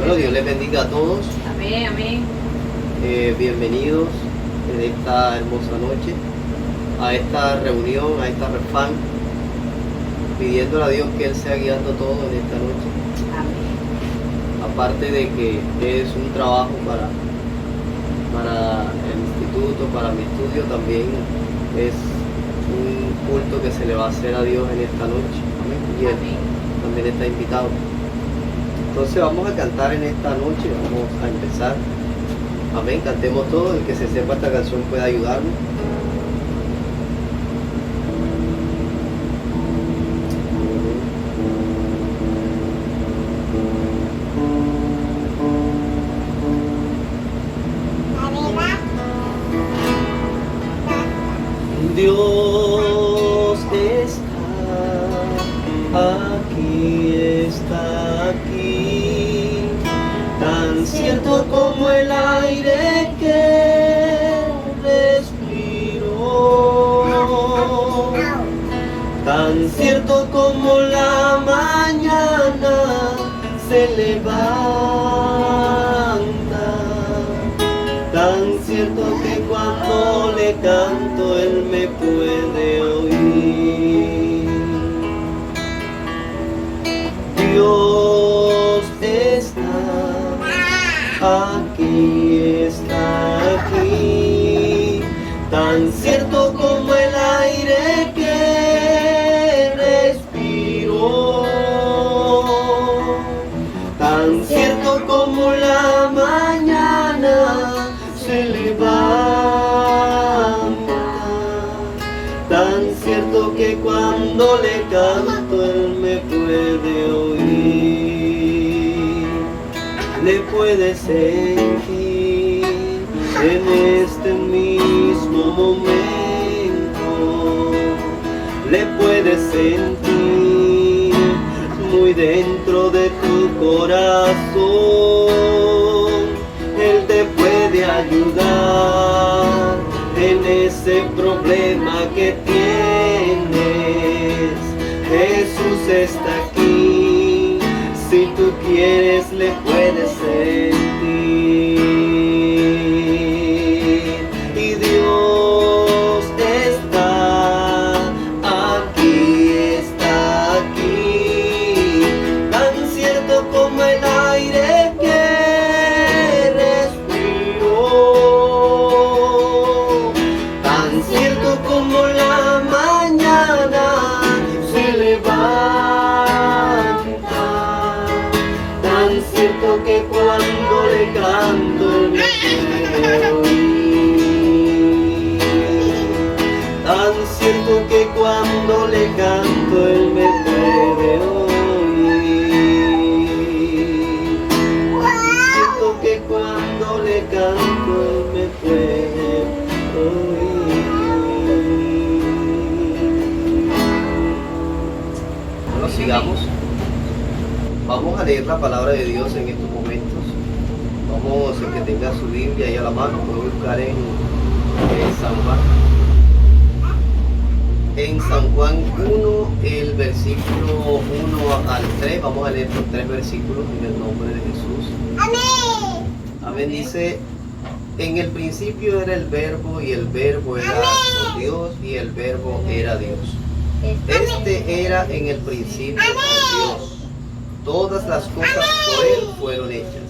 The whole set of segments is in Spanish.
Bueno, Dios les bendiga a todos. Amén, amén. Bienvenidos en esta hermosa noche a esta reunión, a esta refán, pidiéndole a Dios que Él sea guiando todo en esta noche. Amén. Aparte de que es un trabajo para el instituto, para mi estudio, también es un culto que se le va a hacer a Dios en esta noche. Amén. Y Él también está invitado. Entonces vamos a cantar en esta noche, vamos a empezar. Amén, cantemos todos, el que se sepa esta canción puede ayudarme. Dios está aquí, tan cierto como el aire que respiro, tan cierto como la mañana se levanta, tan cierto que cuando le canto Él me puede oír. Dios está aquí, tan cierto como el aire que respiro, tan cierto como la mañana se levanta, tan cierto que cuando le canto Él me puede oír. Le puedes sentir en este mismo momento, le puedes sentir muy dentro de tu corazón. Él te puede ayudar en ese problema que tienes. Jesús está aquí, si tú quieres le puedes sentir. Y Dios está aquí, tan cierto como el aire que respiro, tan cierto como la mañana se levanta, tan cierto que cuando le canto Él me puede oír, tan cierto que cuando le canto Él me puede oír, tan cierto que cuando le canto Él me puede oír. Bueno, sigamos. Vamos a leer la palabra de Dios en estos momentos. Vamos, el que tenga su Biblia ahí a la mano, puede buscar en San Juan. En San Juan 1, el versículo 1 al 3, vamos a leer los 3 versículos en el nombre de Jesús. Amén. Amén. Dice, en el principio era el verbo y el verbo era con Dios y el verbo era Dios. Este era en el principio con Dios. Todas las cosas por Él fueron hechas,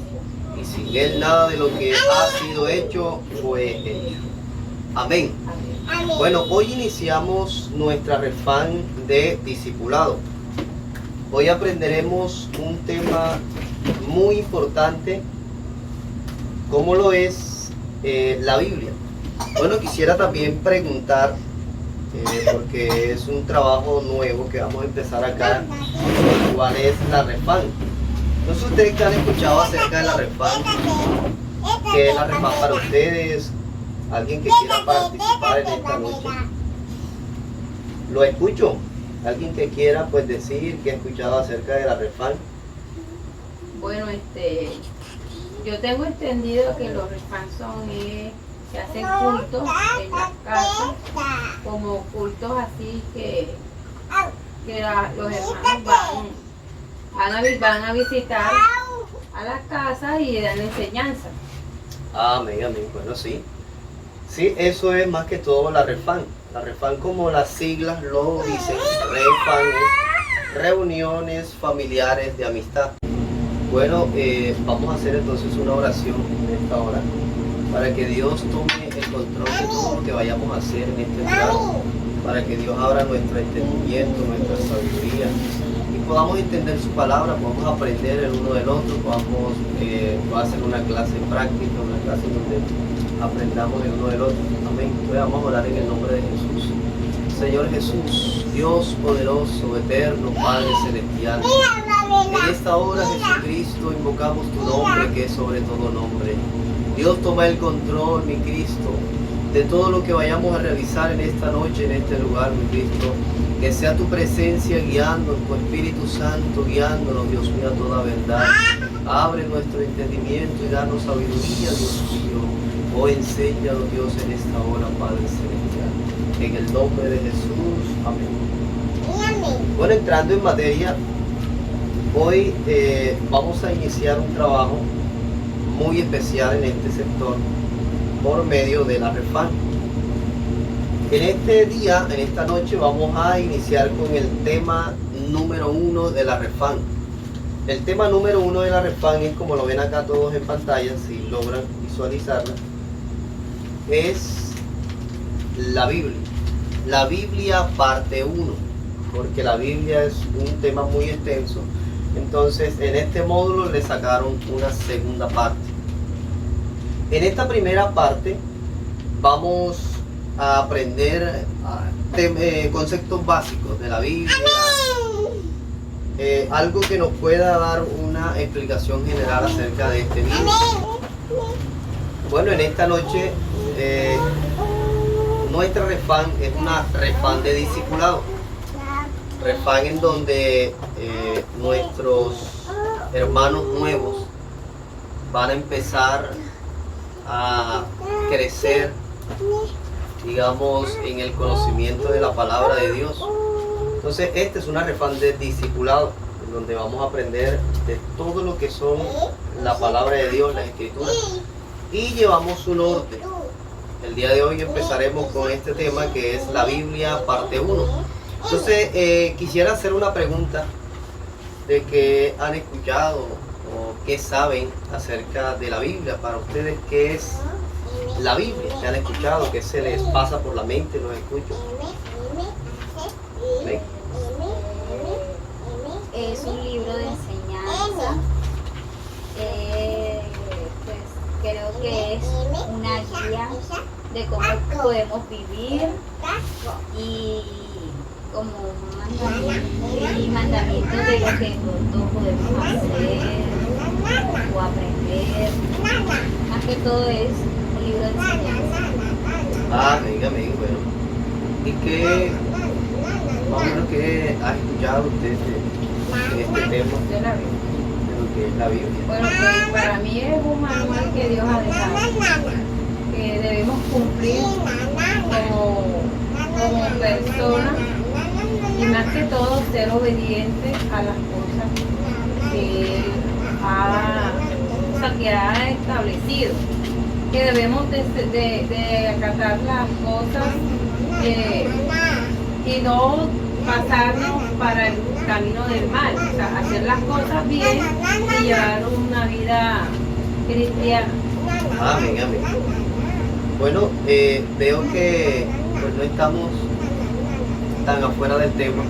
y sin Él nada de lo que ha sido hecho fue hecho. Amén. Bueno, hoy iniciamos nuestra refán de discipulado. Hoy aprenderemos un tema muy importante, como lo es la Biblia. Bueno, quisiera también preguntar, porque es un trabajo nuevo que vamos a empezar acá, ¿cuál es la refán? No sé ustedes que han escuchado acerca de la refán. ¿Qué es la refán para ustedes? ¿Alguien que quiera participar en esta noche? ¿Lo escucho? ¿Alguien que quiera pues decir que ha escuchado acerca de la refán? Bueno, yo tengo entendido que los refans son se hacen cultos en las casas, como cultos así que los hermanos van a visitar a las casas y dan enseñanza. Amén, amén. Bueno, sí. Sí, eso es más que todo la Refan. La Refan, como las siglas lo dicen, Refan es reuniones familiares de amistad. Bueno, vamos a hacer entonces una oración en esta hora para que Dios tome el control de todo lo que vayamos a hacer en este lugar, para que Dios abra nuestro entendimiento, nuestra sabiduría y podamos entender su palabra, podamos aprender el uno del otro, podamos hacer una clase práctica, una clase donde aprendamos el uno del otro. Amén. Entonces vamos a orar en el nombre de Jesús. Señor Jesús, Dios poderoso, eterno, Padre celestial, en esta hora, Jesucristo, invocamos tu nombre que es sobre todo nombre. Dios, toma el control, mi Cristo, de todo lo que vayamos a realizar en esta noche, en este lugar, mi Cristo. Que sea tu presencia guiando, tu Espíritu Santo guiándonos, Dios mío, a toda verdad. Abre nuestro entendimiento y danos sabiduría, Dios mío. Oh, enséñanos, Dios, en esta hora, Padre celestial. En el nombre de Jesús. Amén. Bueno, entrando en materia, hoy vamos a iniciar un trabajo muy especial en este sector por medio de la Refan. En este día, en esta noche, vamos a iniciar con el tema número 1 de la Refan. El tema número 1 de la Refan es, como lo ven acá todos en pantalla, si logran visualizarla, es la Biblia. La Biblia parte 1, porque la Biblia es un tema muy extenso. Entonces, en este módulo le sacaron una segunda parte. En esta primera parte vamos a aprender conceptos básicos de la Biblia, algo que nos pueda dar una explicación general acerca de este libro. Bueno, en esta noche nuestra Refan es una Refan de discipulado. Refan en donde nuestros hermanos nuevos van a empezar a crecer, digamos, en el conocimiento de la palabra de Dios. Entonces, esta es una Refan de discipulado, en donde vamos a aprender de todo lo que son la palabra de Dios, las escrituras, y llevamos un orden. El día de hoy empezaremos con este tema que es la Biblia parte 1. Entonces, quisiera hacer una pregunta de qué han escuchado o qué saben acerca de la Biblia. Para ustedes, ¿qué es la Biblia? ¿Qué han escuchado? ¿Qué se les pasa por la mente? ¿Los escucho? ¿Sí? Es un libro de enseñanza. Pues creo que es una guía de cómo podemos vivir y como un mandamiento de lo que nosotros podemos hacer o aprender. Más que todo es un libro de enseñanza. Amiga, bueno. ¿Y qué, más o menos, qué ha escuchado usted de este tema? De la Biblia. De lo que es la Biblia. Bueno, pues para mí es un manual que Dios ha dejado, que debemos cumplir como personas y más que todo ser obedientes a las cosas que Él ha establecido, que debemos de acatar las cosas y no pasarnos para el camino del mal, o sea, hacer las cosas bien y llevar una vida cristiana. Amén. Bueno, veo que pues, no estamos tan afuera del tema.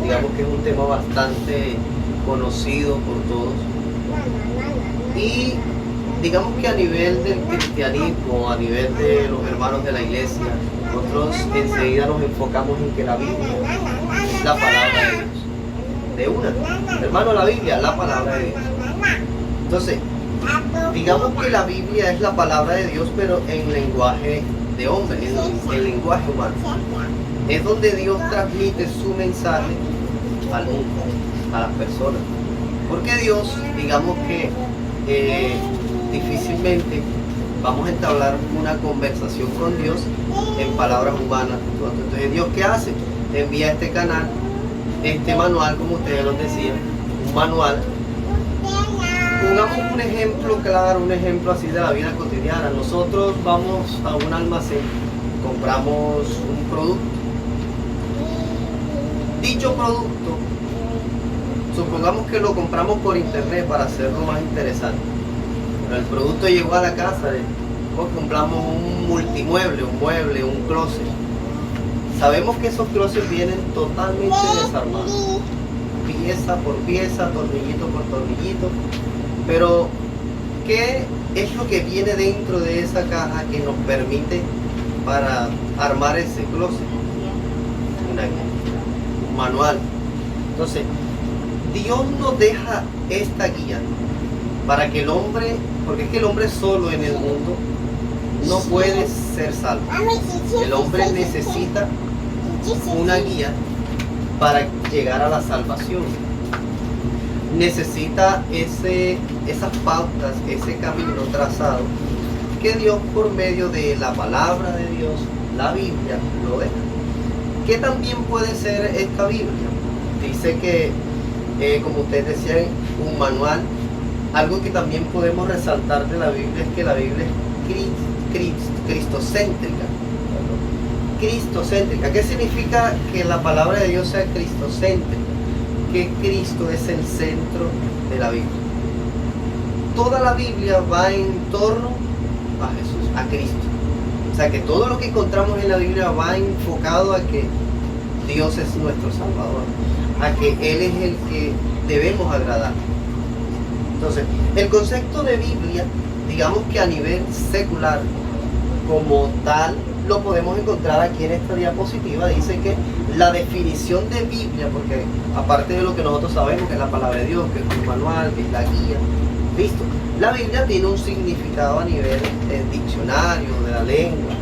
Digamos que es un tema bastante conocido por todos. Y digamos que a nivel del cristianismo, a nivel de los hermanos de la iglesia, nosotros enseguida nos enfocamos en que la Biblia es la palabra de Dios. De una, hermano, la Biblia, la palabra de Dios. Entonces, digamos que la Biblia es la palabra de Dios, pero en lenguaje de hombre, en lenguaje humano. Es donde Dios transmite su mensaje al mundo, a las personas. Porque Dios, digamos que difícilmente vamos a entablar una conversación con Dios en palabras humanas. Entonces, ¿Dios qué hace? Envía a este canal, este manual, como ustedes lo decían, un manual Pongamos un ejemplo claro, un ejemplo así de la vida cotidiana. Nosotros vamos a un almacén, compramos un producto. Dicho producto, supongamos que lo compramos por internet para hacerlo más interesante. Pero el producto llegó a la casa, compramos un multimueble, un mueble, un closet. Sabemos que esos closets vienen totalmente desarmados, pieza por pieza, tornillito por tornillito. Pero, ¿qué es lo que viene dentro de esa caja que nos permite para armar ese closet? Un manual. Entonces, Dios nos deja esta guía para que el hombre, porque es que el hombre solo en el mundo no puede ser salvo. El hombre necesita una guía para llegar a la salvación. Necesita esas pautas, ese camino trazado que Dios por medio de la palabra de Dios, la Biblia, lo deja. ¿Qué también puede ser esta Biblia? Dice que, como ustedes decían, un manual. Algo que también podemos resaltar de la Biblia es que la Biblia es cristocéntrica. Cristocéntrica. ¿Qué significa que la palabra de Dios sea cristocéntrica? Que Cristo es el centro de la Biblia. Toda la Biblia va en torno a Jesús, a Cristo. O sea que todo lo que encontramos en la Biblia va enfocado a que Dios es nuestro Salvador, a que Él es el que debemos agradar. Entonces, el concepto de Biblia, digamos que a nivel secular, como tal, lo podemos encontrar aquí en esta diapositiva. Dice que la definición de Biblia, porque aparte de lo que nosotros sabemos que es la palabra de Dios, que es un manual, que es la guía, listo. La Biblia tiene un significado a nivel diccionario, de la lengua.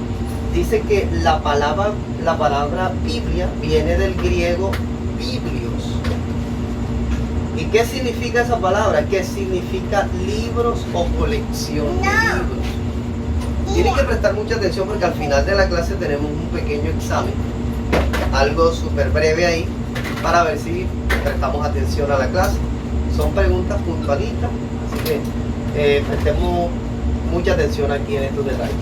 Dice que la palabra Biblia viene del griego biblios. ¿Y qué significa esa palabra? ¿Qué significa libros o colección de libros? Tienen que prestar mucha atención porque al final de la clase tenemos un pequeño examen, algo súper breve ahí, para ver si prestamos atención a la clase. Son preguntas puntualitas, así que prestemos mucha atención aquí en estos detalles.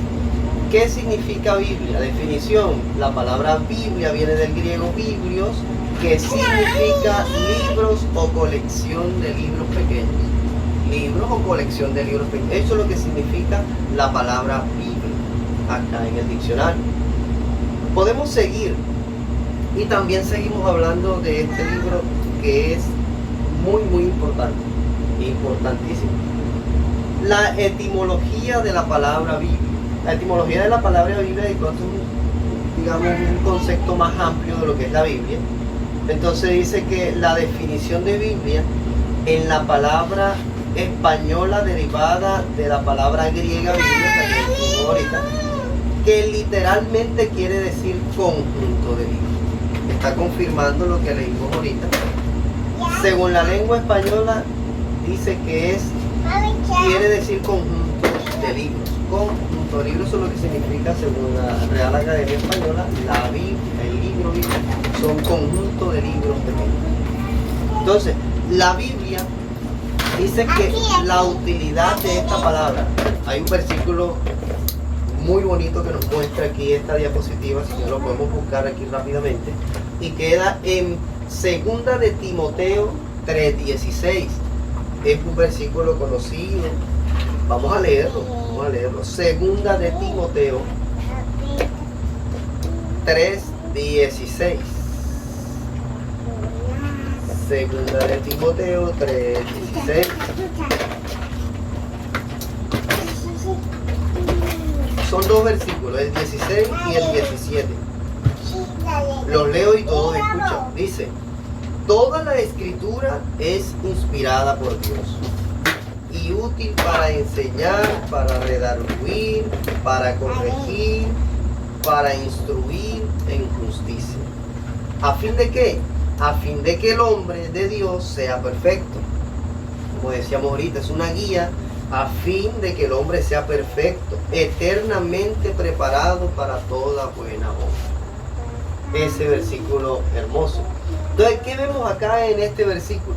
¿Qué significa Biblia? Definición: la palabra Biblia viene del griego biblios, que significa libros o colección de libros pequeños. Libros o colección de libros pequeños. Eso es lo que significa la palabra Biblia acá en el diccionario. Podemos seguir y también seguimos hablando de este libro que es muy importante, importantísimo. La etimología de la palabra Biblia. La etimología de la palabra Biblia es digamos un concepto más amplio de lo que es la Biblia. Entonces dice que la definición de Biblia en la palabra española derivada de la palabra griega Biblia, que literalmente quiere decir conjunto de libros. Está confirmando lo que leímos ahorita. Según la lengua española dice que quiere decir conjunto de libros. Conjunto de libros, eso es lo que significa según la Real Academia Española. La Biblia, el libro Biblia, son conjunto de libros pequeños. Entonces, la Biblia dice que la utilidad de esta palabra, hay un versículo muy bonito que nos muestra aquí esta diapositiva, si no lo podemos buscar aquí rápidamente, y queda en 2 de Timoteo 3:16. Es un versículo conocido. Vamos a leerlo. 2 de Timoteo 3:16. 2 de Timoteo 3:16. Son dos versículos, el 16 y el 17. Los leo y todos escuchan. Dice: toda la escritura es inspirada por Dios y útil para enseñar, para redarguir, para corregir, para instruir en justicia. ¿A fin de qué? A fin de que el hombre de Dios sea perfecto. Como decíamos ahorita, es una guía a fin de que el hombre sea perfecto, eternamente preparado para toda buena obra. Ese versículo hermoso. Entonces, ¿qué vemos acá en este versículo?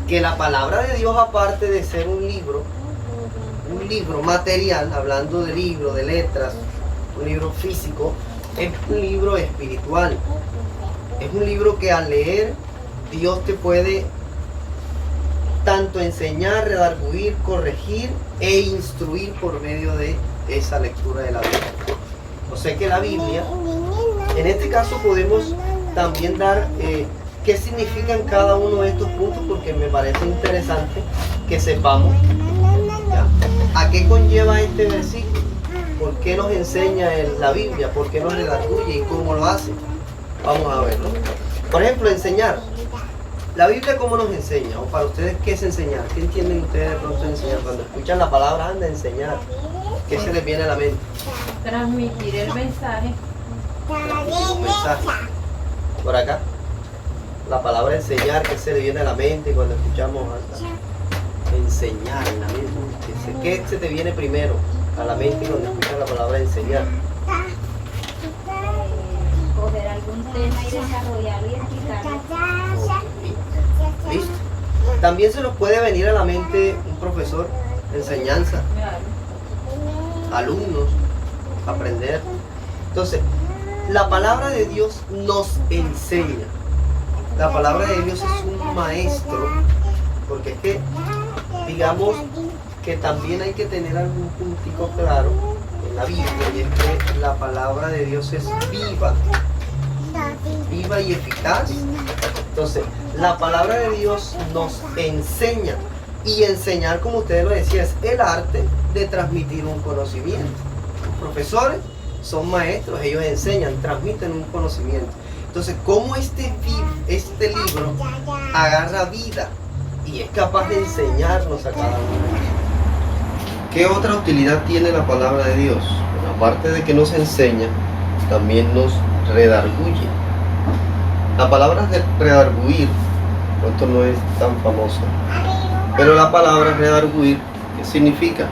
que la palabra de Dios, aparte de ser un libro material, hablando de libro, de letras, un libro físico, es un libro espiritual. Es un libro que al leer Dios te puede tanto enseñar, redarguir, corregir e instruir por medio de esa lectura de la Biblia. O sea que la Biblia, en este caso podemos también dar qué significan cada uno de estos puntos, porque me parece interesante que sepamos ¿ya? A qué conlleva este versículo, por qué nos enseña la Biblia, por qué nos redarguye y cómo lo hace. Vamos a verlo. Por ejemplo, enseñar. La Biblia, ¿cómo nos enseña? O para ustedes, ¿qué es enseñar? ¿Qué entienden ustedes de pronto de enseñar? Cuando escuchan la palabra, anda a enseñar. ¿Qué se les viene a la mente? Transmitir el mensaje. Un mensaje. Por acá. La palabra enseñar, ¿qué se le viene a la mente cuando escuchamos enseñar en la mente? ¿Qué se te viene primero a la mente cuando escuchas la palabra enseñar? Coger algún tema y desarrollarlo y explicarlo. ¿Listo? También se nos puede venir a la mente un profesor, enseñanza, alumnos, aprender. Entonces, la palabra de Dios nos enseña. La palabra de Dios es un maestro, porque es que, digamos, que también hay que tener algún puntico claro en la Biblia, y es que la palabra de Dios es viva y eficaz. Entonces, la palabra de Dios nos enseña, y enseñar, como ustedes lo decían, es el arte de transmitir un conocimiento. Los profesores son maestros, ellos enseñan, transmiten un conocimiento. Entonces, ¿cómo este libro agarra vida y es capaz de enseñarnos a cada uno? ¿Qué otra utilidad tiene la palabra de Dios? Bueno, aparte de que nos enseña, también nos redarguye. La palabra de redarguir, pronto no es tan famosa, pero la palabra redarguir, ¿qué significa?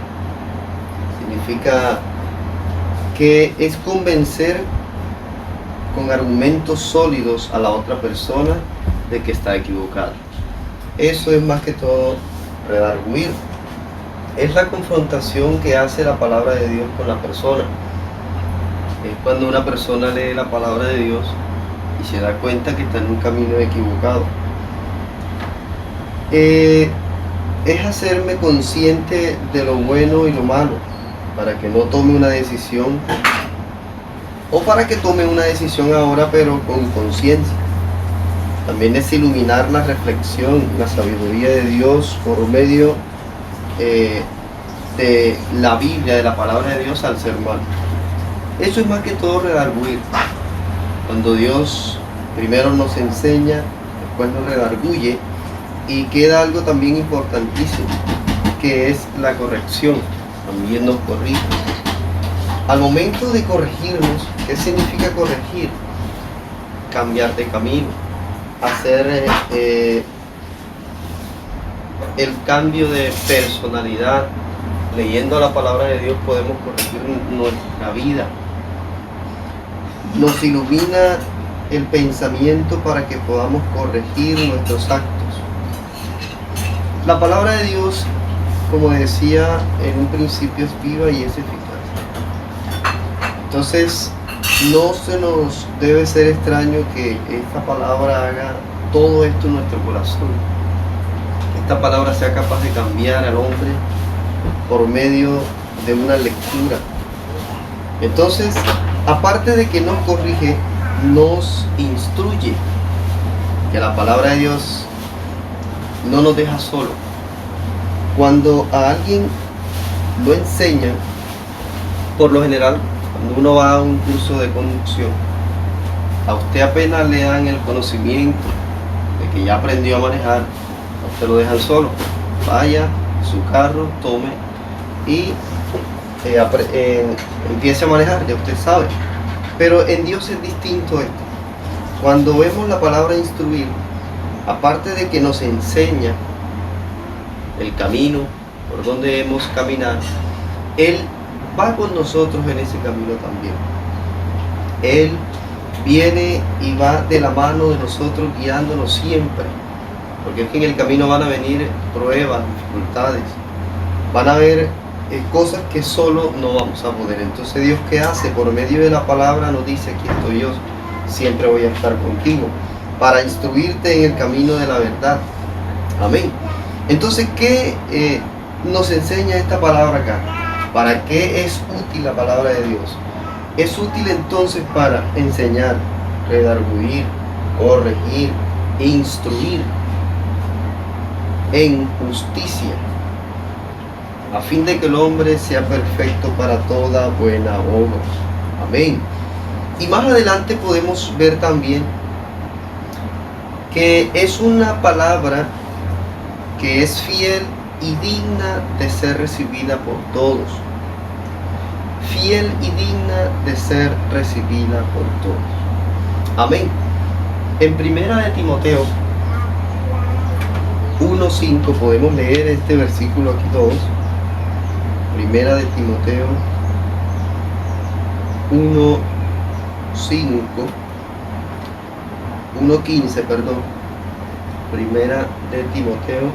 Significa que es convencer con argumentos sólidos a la otra persona de que está equivocada. Eso es más que todo redarguir. Es la confrontación que hace la palabra de Dios con la persona. Es cuando una persona lee la palabra de Dios y se da cuenta que está en un camino equivocado. Es hacerme consciente de lo bueno y lo malo, para que no tome una decisión, o para que tome una decisión ahora pero con conciencia. También es iluminar la reflexión, la sabiduría de Dios por medio de la Biblia, de la palabra de Dios al ser humano. Eso es más que todo redarguir. Cuando Dios primero nos enseña, después nos redarguye, y queda algo también importantísimo, que es la corrección. También nos corrige. Al momento de corregirnos, ¿qué significa corregir? Cambiar de camino, hacer el cambio de personalidad. Leyendo la palabra de Dios podemos corregir nuestra vida. Nos ilumina el pensamiento para que podamos corregir nuestros actos. La palabra de Dios, como decía en un principio, es viva y es eficaz. Entonces, no se nos debe ser extraño que esta palabra haga todo esto en nuestro corazón. Que esta palabra sea capaz de cambiar al hombre por medio de una lectura. Entonces, aparte de que nos corrige, nos instruye. Que la palabra de Dios no nos deja solo. Cuando a alguien lo enseñan, por lo general, cuando uno va a un curso de conducción, a usted apenas le dan el conocimiento de que ya aprendió a manejar, a usted lo dejan solo. Vaya, su carro, tome y empiece a manejar, ya usted sabe. Pero en Dios es distinto esto. Cuando vemos la palabra instruir, aparte de que nos enseña el camino por donde debemos caminar, Él va con nosotros en ese camino también. Él viene y va de la mano de nosotros, guiándonos siempre porque es que en el camino van a venir pruebas, dificultades, van a haber cosas que solo no vamos a poder. Entonces Dios, ¿qué hace? Por medio de la palabra nos dice: aquí estoy yo, siempre voy a estar contigo, para instruirte en el camino de la verdad. Amén. Entonces, ¿qué nos enseña esta palabra acá? ¿Para qué es útil la palabra de Dios? Es útil entonces para enseñar, redarguir, corregir, instruir en justicia, a fin de que el hombre sea perfecto para toda buena obra. Amén. Y más adelante podemos ver también que es una palabra que es fiel y digna de ser recibida por todos. Fiel y digna de ser recibida por todos. Amén. En primera de Timoteo 1:5 podemos leer este versículo aquí todos. Primera de Timoteo 1:15, perdón. Primera de Timoteo,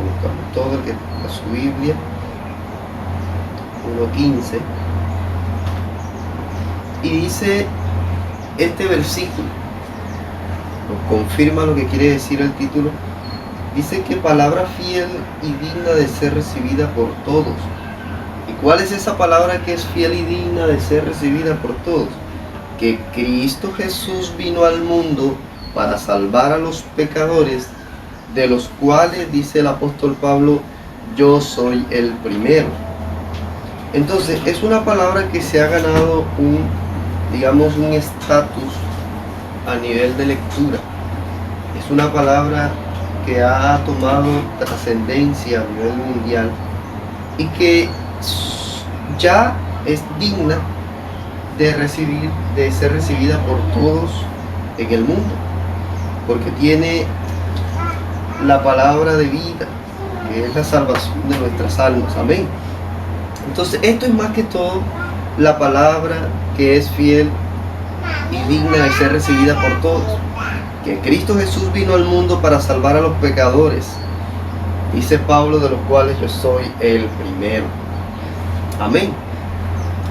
buscamos todo el que tenga su Biblia. 1:15, y dice este versículo, nos confirma lo que quiere decir el título. Dice que palabra fiel y digna de ser recibida por todos. ¿Y cuál es esa palabra que es fiel y digna de ser recibida por todos? Que Cristo Jesús vino al mundo para salvar a los pecadores, de los cuales, dice el apóstol Pablo, yo soy el primero. Entonces, es una palabra que se ha ganado un estatus a nivel de lectura. Es una palabra que ha tomado trascendencia a nivel mundial y que ya es digna de ser recibida por todos en el mundo, porque tiene la palabra de vida, que es la salvación de nuestras almas. Amén. Entonces, esto es más que todo la palabra que es fiel y digna de ser recibida por todos. Que Cristo Jesús vino al mundo para salvar a los pecadores, dice Pablo, de los cuales yo soy el primero. Amén.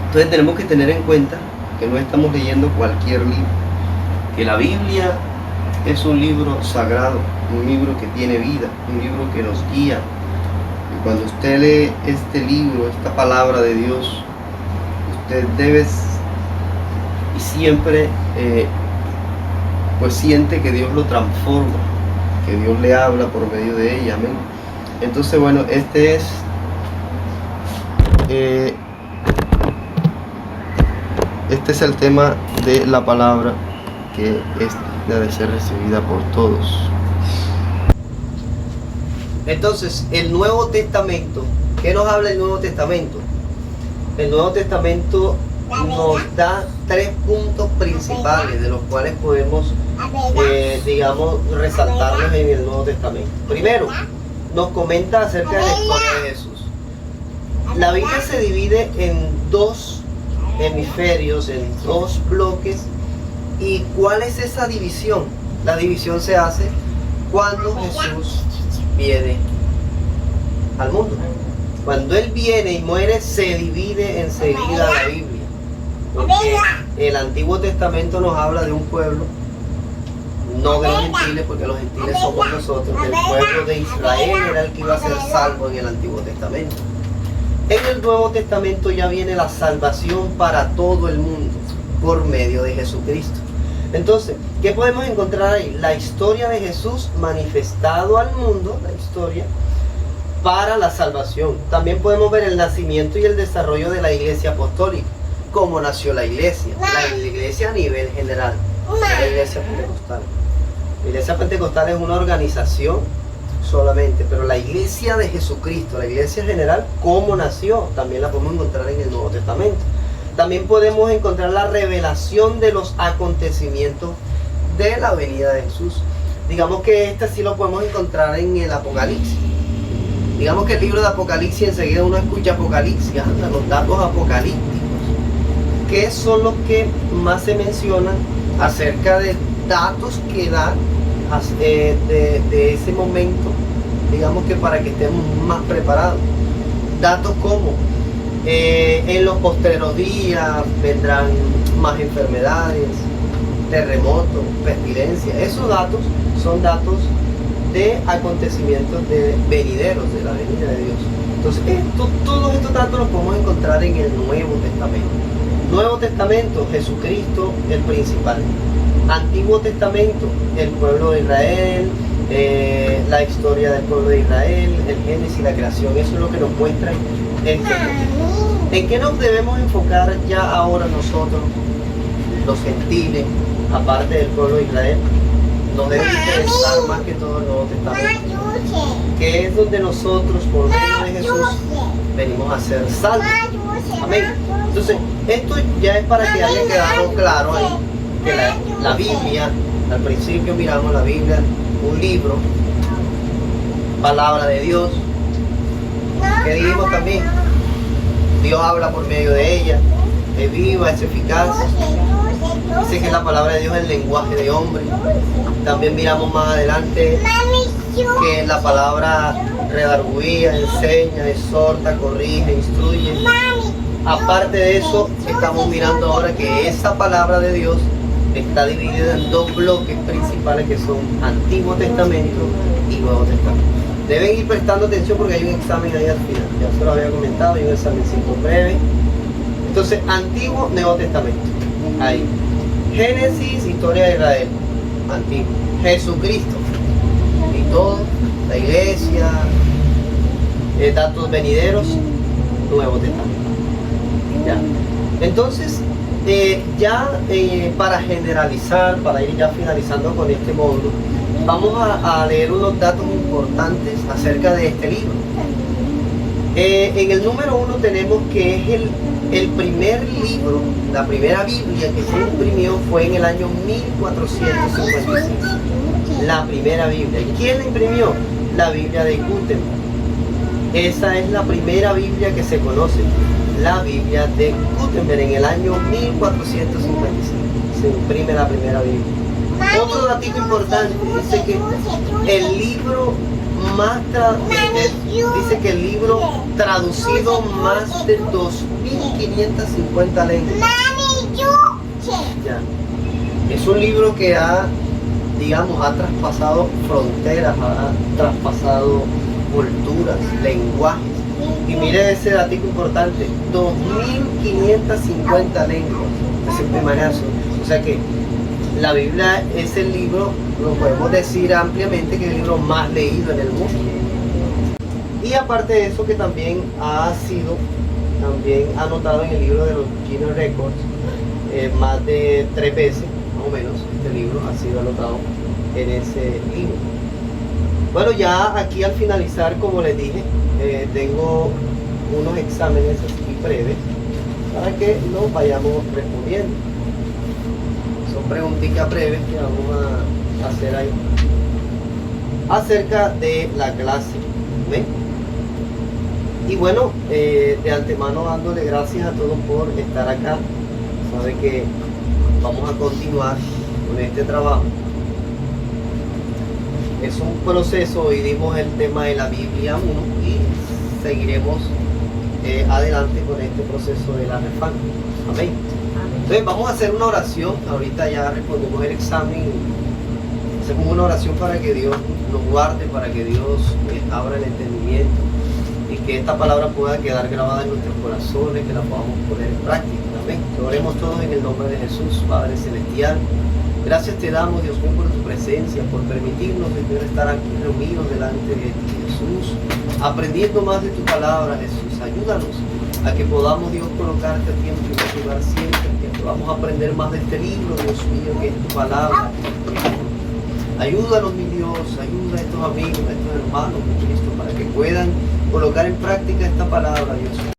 Entonces tenemos que tener en cuenta que no estamos leyendo cualquier libro, que la Biblia es un libro sagrado, un libro que tiene vida, un libro que nos guía. Y cuando usted lee este libro, esta palabra de Dios, usted debe y siempre pues siente que Dios lo transforma, que Dios le habla por medio de ella. Amén. Entonces, bueno, este es el tema de la palabra que es digna de ser recibida por todos. Entonces, el Nuevo Testamento, ¿qué nos habla el Nuevo Testamento? El Nuevo Testamento nos da 3 puntos principales de los cuales podemos resaltarlos en el Nuevo Testamento. Primero, nos comenta acerca de la historia de Jesús. La Biblia se divide en 2 hemisferios, en 2 bloques. ¿Y cuál es esa división? La división se hace cuando Jesús viene al mundo. Cuando Él viene y muere, se divide enseguida la Biblia. Porque el Antiguo Testamento nos habla de un pueblo, no de los gentiles, porque los gentiles somos nosotros. El pueblo de Israel era el que iba a ser salvo en el Antiguo Testamento. En el Nuevo Testamento ya viene la salvación para todo el mundo por medio de Jesucristo. Entonces, ¿qué podemos encontrar ahí? La historia de Jesús manifestado al mundo, la historia para la salvación. También podemos ver el nacimiento y el desarrollo de la iglesia apostólica, cómo nació la iglesia a nivel general, la iglesia pentecostal. La iglesia pentecostal es una organización solamente, pero la iglesia de Jesucristo, la iglesia general, cómo nació, también la podemos encontrar en el Nuevo Testamento. También podemos encontrar la revelación de los acontecimientos de la venida de Jesús. Digamos que este sí lo podemos encontrar en el Apocalipsis. Digamos que el libro de Apocalipsis, enseguida uno escucha Apocalipsis, los datos apocalípticos, que son los que más se mencionan acerca de datos que da de ese momento, digamos que para que estemos más preparados. Datos como en los postreros días vendrán más enfermedades, terremotos, pestilencias. Esos datos son datos de acontecimientos venideros, de la venida de Dios. Entonces, todos estos datos los podemos encontrar en el Nuevo Testamento. Nuevo Testamento, Jesucristo, el principal. Antiguo Testamento, el pueblo de Israel, la historia del pueblo de Israel, el Génesis y la creación. Eso es lo que nos muestra el Testamento. ¿En qué nos debemos enfocar ya ahora nosotros, los gentiles, aparte del pueblo de Israel? Nos debe interesar más que todo el Nuevo Testamento, que es donde nosotros, por medio de Jesús, venimos a ser salvos. Amén. Entonces, esto ya es para que haya quedado claro ahí, que la Biblia, al principio miramos la Biblia, un libro, palabra de Dios, que dijimos también, Dios habla por medio de ella, es viva, es eficaz. Dice que la palabra de Dios es el lenguaje de hombre. También miramos más adelante que la palabra redarguía, enseña, exhorta, corrige, instruye. Aparte de eso, estamos mirando ahora que esa palabra de Dios está dividida en dos bloques principales que son Antiguo Testamento y Nuevo Testamento. Deben ir prestando atención porque hay un examen ahí al final. Ya se lo había comentado, hay un examencito breve. Entonces, Antiguo, Nuevo Testamento. Ahí. Génesis, historia de Israel. Antiguo. Jesucristo. Y todo. La iglesia. Datos venideros. Nuevo Testamento. ¿Ya? Entonces, para generalizar, para ir ya finalizando con este módulo, vamos a leer unos datos importantes acerca de este libro. En el número 1 tenemos que es el primer libro, la primera Biblia que se imprimió fue en el año 1455. La primera Biblia. ¿Y quién la imprimió? La Biblia de Gutenberg. Esa es la primera Biblia que se conoce. La Biblia de Gutenberg en el año 1455. Se imprime la primera Biblia. Otro datito importante, dice que el libro dice que el libro traducido más de 2550 lenguas. Ya. Es un libro que ha traspasado fronteras, ha traspasado culturas, lenguajes. Y mire ese datito importante, 2550 lenguas. Es el primerazo. O sea que la Biblia es el libro, lo podemos decir ampliamente, que es el libro más leído en el mundo. Y aparte de eso, que también ha sido anotado en el libro de los Guinness Records, más de 3 veces, más o menos, este libro ha sido anotado en ese libro. Bueno, ya aquí al finalizar, como les dije, tengo unos exámenes así breves para que nos vayamos respondiendo. Son preguntitas breves que vamos a hacer ahí acerca de la clase. ¿Ven? Y bueno, de antemano dándole gracias a todos por estar acá. Sabe que vamos a continuar con este trabajo. Es un proceso, hoy dimos el tema de la Biblia 1 y seguiremos adelante con este proceso de la reforma. Amén. Entonces vamos a hacer una oración. Ahorita ya respondemos el examen. Hacemos una oración para que Dios nos guarde, para que Dios abra el entendimiento y que esta palabra pueda quedar grabada en nuestros corazones, que la podamos poner en práctica. Amén. Oremos todos en el nombre de Jesús, Padre Celestial. Gracias te damos, Dios mío, por tu presencia, por permitirnos, Señor, estar aquí reunidos delante de ti, Jesús, aprendiendo más de tu palabra, Jesús. Ayúdanos a que podamos, Dios, colocarte a ti en primer lugar siempre, que podamos aprender más de este libro, Dios mío, que es tu palabra. Ayúdanos, mi Dios, ayuda a estos amigos, a estos hermanos, mi Cristo, para que puedan colocar en práctica esta palabra, Dios mío.